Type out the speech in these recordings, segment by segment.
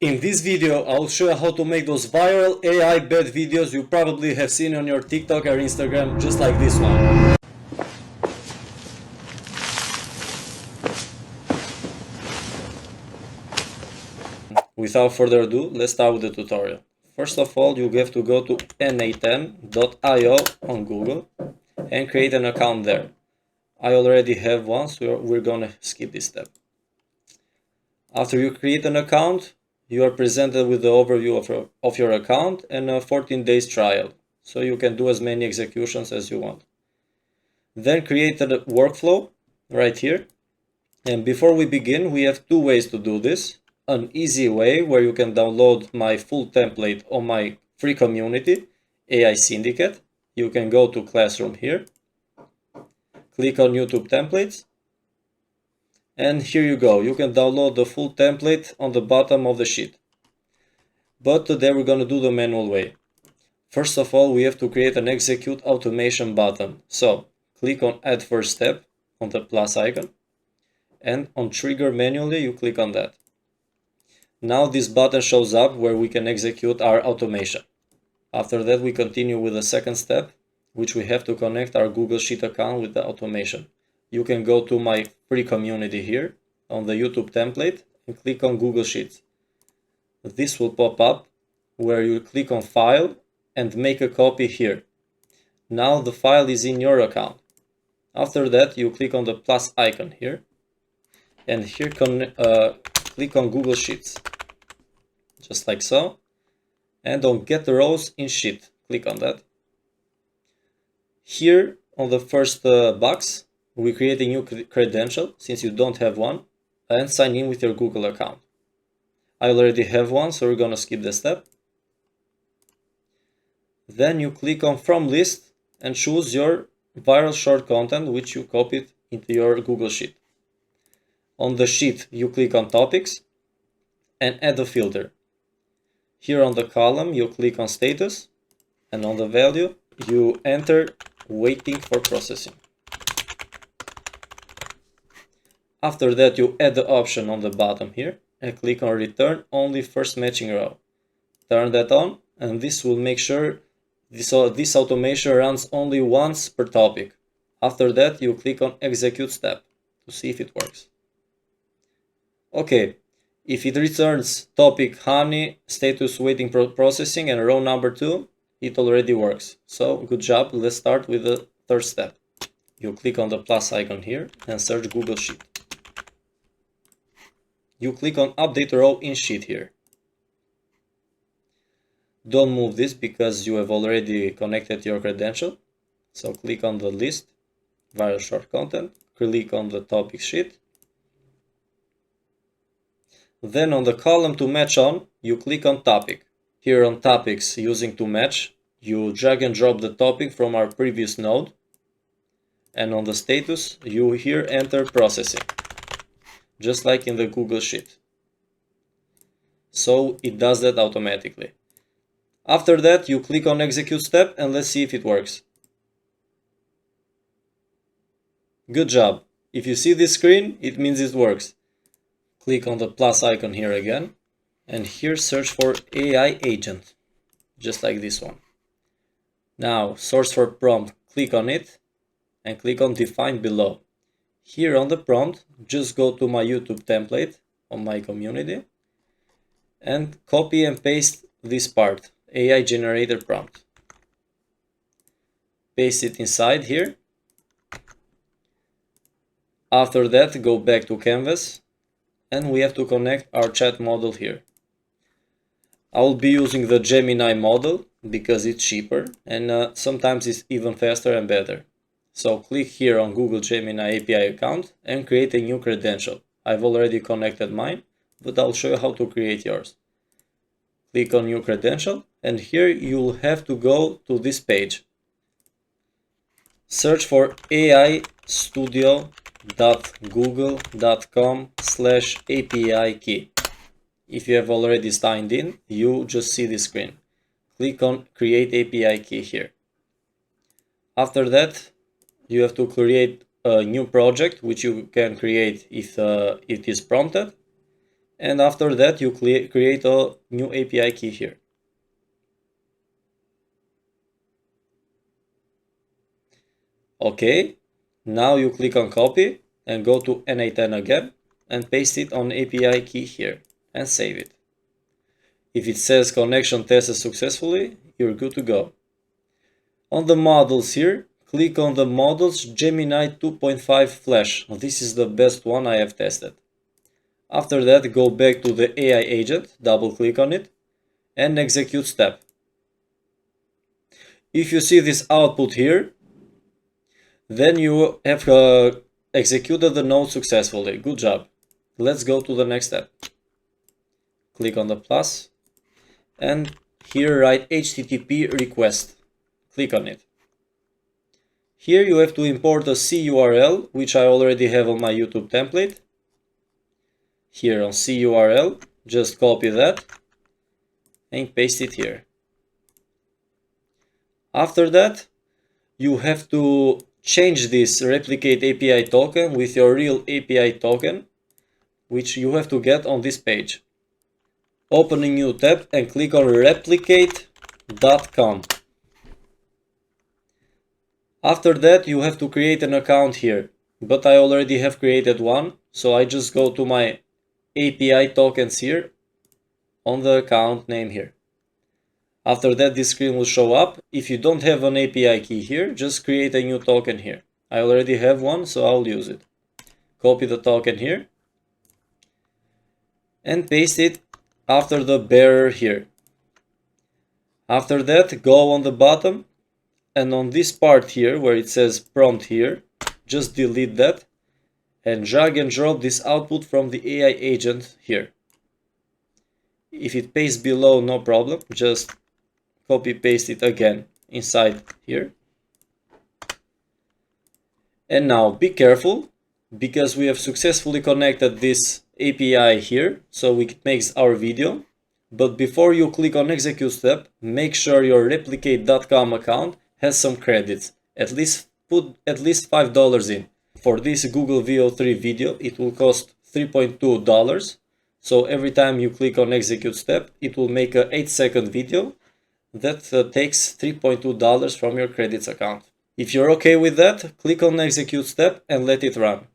In this video, I'll show you how to make those viral AI bad videos you probably have seen on your TikTok or Instagram, just like this one. Without further ado, let's start with the tutorial. First of all, you have to go to n8n.io on Google and create an account there. I already have one, so we're gonna skip this step. After you create an account, you are presented with the overview of your account and a 14 days trial, so you can do as many executions as you want. Then create a workflow right here. And before we begin, we have two ways to do this. An easy way where you can download my full template on my free community, AI Syndicate. You can go to Classroom here, click on YouTube templates, and here you go. You can download the full template on the bottom of the sheet. But today we're going to do the manual way. First of all, we have to create an execute automation button. So click on add first step on the plus icon, and on trigger manually you click on that. Now this button shows up where we can execute our automation. After that we continue with the second step, which we have to connect our Google Sheet account with the automation. You can go to my free community here on the YouTube template and click on Google Sheets. This will pop up where you click on File and make a copy here. Now the file is in your account. After that you click on the plus icon here, and here click on Google Sheets, just like so, and on Get the Rows in Sheet, click on that. Here on the first box, we create a new credential since you don't have one, and sign in with your Google account. I already have one, so we're gonna skip the step. Then you click on From List and choose your viral short content which you copied into your Google Sheet. On the sheet, you click on Topics and add a filter. Here on the column, you click on Status, and on the value, you enter Waiting for Processing. After that, you add the option on the bottom here and click on Return Only First Matching Row. Turn that on, and this will make sure this automation runs only once per topic. After that, you click on Execute step to see if it works. Okay, if it returns topic honey, status waiting processing, and row number 2, it already works. So good job. Let's start with the third step. You click on the plus icon here and search Google Sheet. You click on update row in sheet here. Don't move this because you have already connected your credential. So click on the list, viral short content, click on the topic sheet. Then on the column to match on, you click on topic. Here on topics using to match, you drag and drop the topic from our previous node. And on the status, you here enter processing, just like in the Google Sheet. So it does that automatically. After that, you click on execute step and let's see if it works. Good job. If you see this screen, it means it works. Click on the plus icon here again, and here search for AI agent, just like this one. Now source for prompt, click on it and click on define below. Here on the prompt, just go to my YouTube template on my community and copy and paste this part, AI generator prompt. Paste it inside here. After that, go back to Canvas, and we have to connect our chat model here. I will be using the Gemini model because it's cheaper and sometimes it's even faster and better. So click here on Google Gemini API account and create a new credential. I've already connected mine, but I'll show you how to create yours. Click on new credential, and here you'll have to go to this page. Search for aistudio.google.com/API key. If you have already signed in, you just see this screen. Click on Create API Key here. After that, you have to create a new project, which you can create if it is prompted. And after that, you create a new API key here. Okay, now you click on copy and go to n8n again and paste it on API key here and save it. If it says connection tested successfully, you're good to go. On the models here, click on the models Gemini 2.5 Flash. This is the best one I have tested. After that, go back to the AI agent, double click on it, and execute step. If you see this output here, then you have executed the node successfully. Good job. Let's go to the next step. Click on the plus, and here write HTTP request. Click on it. Here you have to import a CURL, which I already have on my YouTube template. Here on CURL, just copy that and paste it here. After that, you have to change this replicate API token with your real API token, which you have to get on this page. Open a new tab and click on replicate.com. After that, you have to create an account here, but I already have created one, so I just go to my API tokens here on the account name here. After that, this screen will show up. If you don't have an API key here, just create a new token here. I already have one, so I'll use it. Copy the token here and paste it after the bearer here. After that, go on the bottom and on this part here where it says prompt here, just delete that and drag and drop this output from the AI agent here. If it pastes below, no problem, just copy paste it again inside here. And now be careful, because we have successfully connected this API here, so it makes our video. But before you click on execute step, make sure your replicate.com account has some credits. Put at least $5 in. For this Google VEO3 video, it will cost $3.2. So every time you click on execute step, it will make an 8-second video that takes $3.2 from your credits account. If you're okay with that, click on execute step and let it run.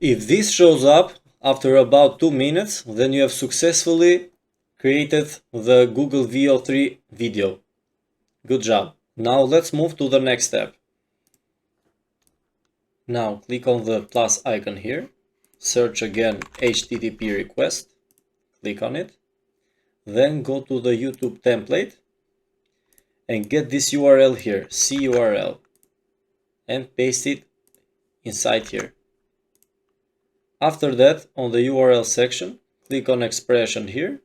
If this shows up after about 2 minutes, then you have successfully created the Google VEO3 video. Good job. Now let's move to the next step. Now click on the plus icon here. Search again HTTP request. Click on it. Then go to the YouTube template and get this URL here, CURL, and paste it inside here. After that, on the URL section, click on expression here,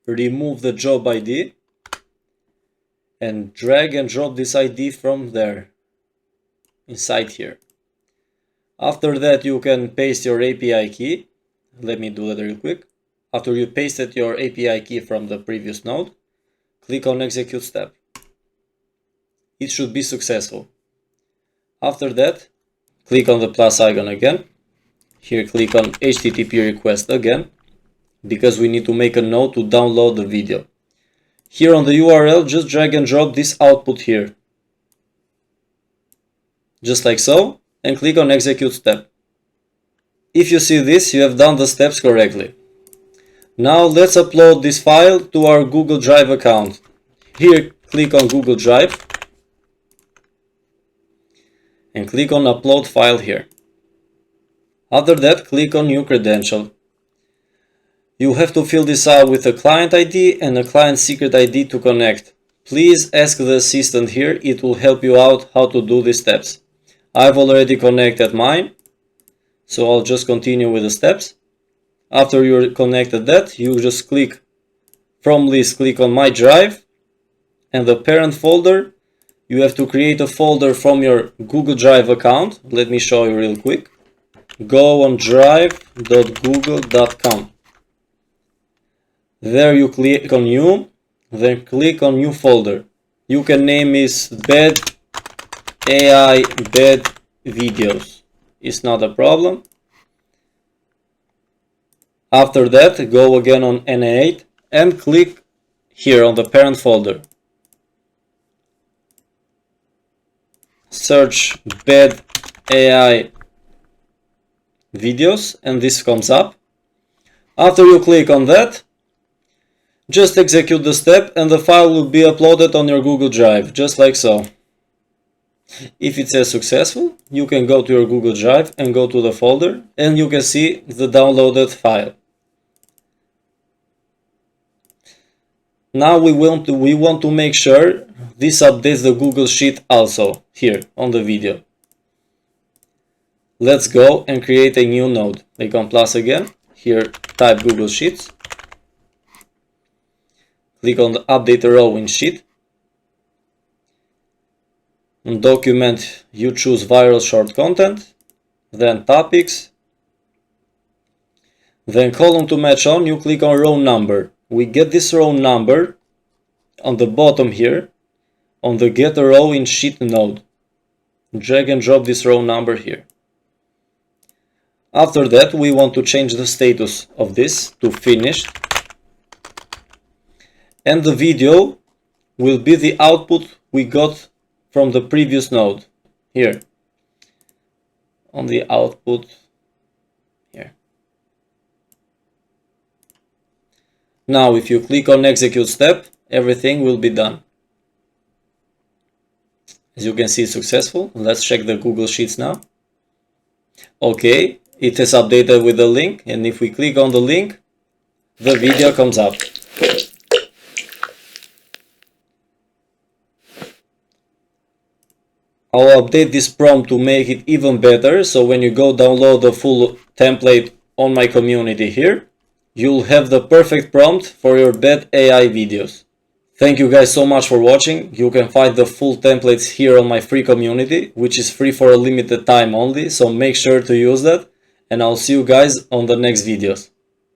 remove the job ID, and drag and drop this ID from there, inside here. After that, you can paste your API key. Let me do that real quick. After you pasted your API key from the previous node, click on execute step. It should be successful. After that, click on the plus icon again. Here click on HTTP request again, because we need to make a node to download the video. Here on the URL, just drag and drop this output here. Just like so, and click on execute step. If you see this, you have done the steps correctly. Now let's upload this file to our Google Drive account. Here click on Google Drive and click on upload file here. After that, click on new credential. You have to fill this out with a client ID and a client secret ID to connect. Please ask the assistant here, it will help you out how to do these steps. I've already connected mine, so I'll just continue with the steps. After you're connected that, you just click from list, click on my drive, and the parent folder, you have to create a folder from your Google Drive account. Let me show you real quick. Go on drive.google.com. There you click on new, then click on new folder. You can name it bad AI bad videos. It's not a problem. After that, go again on n8 and click here on the parent folder. Search bad AI videos and this comes up. After you click on that, just execute the step and the file will be uploaded on your Google Drive, just like so. If it says successful, you can go to your Google Drive and go to the folder and you can see the downloaded file. Now we want to make sure this updates the Google Sheet also here on the video. Let's go and create a new node. Click on plus again. Here type Google Sheets. Click on the update row in Sheet. In document you choose viral short content. Then topics. Then column to match on you click on row number. We get this row number on the bottom here on the get a row in Sheet node. Drag and drop this row number here. After that, we want to change the status of this to finished. And the video will be the output we got from the previous node. Here. On the output. Here. Now, if you click on execute step, everything will be done. As you can see, successful. Let's check the Google Sheets now. Okay. It is updated with the link, and if we click on the link, the video comes up. I'll update this prompt to make it even better, so when you go download the full template on my community here, you'll have the perfect prompt for your bad AI videos. Thank you guys so much for watching. You can find the full templates here on my free community, which is free for a limited time only, so make sure to use that. And I'll see you guys on the next videos.